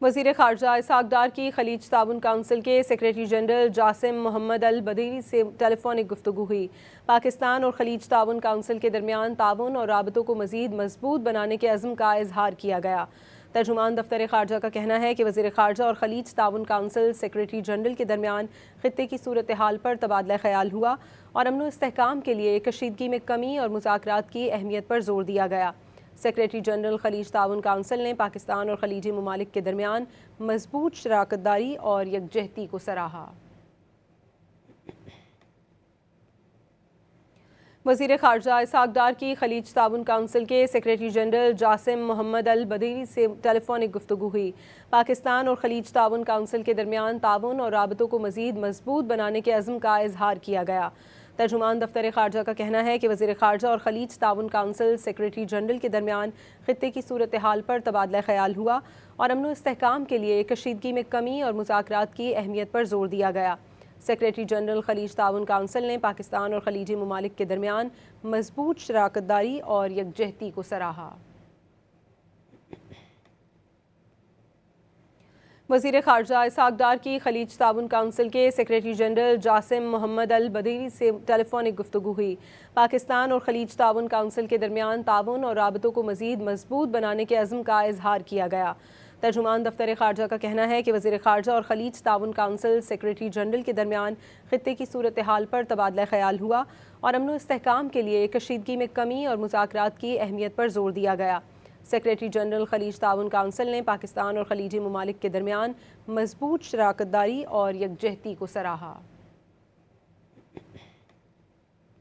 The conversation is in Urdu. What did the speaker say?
وزیر خارجہ اسحاق ڈار کی خلیج تعاون کونسل کے سیکریٹری جنرل جاسم محمد البدیری سے ٹیلی فونک گفتگو ہوئی۔ پاکستان اور خلیج تعاون کونسل کے درمیان تعاون اور رابطوں کو مزید مضبوط بنانے کے عزم کا اظہار کیا گیا۔ ترجمان دفتر خارجہ کا کہنا ہے کہ وزیر خارجہ اور خلیج تعاون کونسل سیکریٹری جنرل کے درمیان خطے کی صورتحال پر تبادلہ خیال ہوا اور امن و استحکام کے لیے کشیدگی میں کمی اور مذاکرات کی اہمیت پر زور دیا گیا۔ سیکریٹری جنرل خلیج تعاون کونسل نے پاکستان اور خلیجی ممالک کے درمیان مضبوط شراکت داری اور یکجہتی کو سراہا۔ وزیر خارجہ اسحاق ڈار کی خلیج تعاون کونسل کے سیکریٹری جنرل جاسم محمد البدیری سے ٹیلی فونک گفتگو ہوئی۔ پاکستان اور خلیج تعاون کونسل کے درمیان تعاون اور رابطوں کو مزید مضبوط بنانے کے عزم کا اظہار کیا گیا۔ ترجمان دفتر خارجہ کا کہنا ہے کہ وزیر خارجہ اور خلیج تعاون کونسل سیکریٹری جنرل کے درمیان خطے کی صورتحال پر تبادلہ خیال ہوا اور امن و استحکام کے لیے کشیدگی میں کمی اور مذاکرات کی اہمیت پر زور دیا گیا۔ سیکریٹری جنرل خلیج تعاون کونسل نے پاکستان اور خلیجی ممالک کے درمیان مضبوط شراکت داری اور یکجہتی کو سراہا۔ وزیر خارجہ اسحاق ڈار کی خلیج تعاون کونسل کے سیکریٹری جنرل جاسم محمد البدیری سے ٹیلی فونک گفتگو ہوئی۔ پاکستان اور خلیج تعاون کونسل کے درمیان تعاون اور رابطوں کو مزید مضبوط بنانے کے عزم کا اظہار کیا گیا۔ ترجمان دفتر خارجہ کا کہنا ہے کہ وزیر خارجہ اور خلیج تعاون کونسل سیکریٹری جنرل کے درمیان خطے کی صورتحال پر تبادلہ خیال ہوا اور امن و استحکام کے لیے کشیدگی میں کمی اور مذاکرات کی اہمیت پر زور دیا گیا۔ سیکریٹری جنرل خلیج تعاون کونسل نے پاکستان اور خلیجی ممالک کے درمیان مضبوط شراکت داری اور یکجہتی کو سراہا۔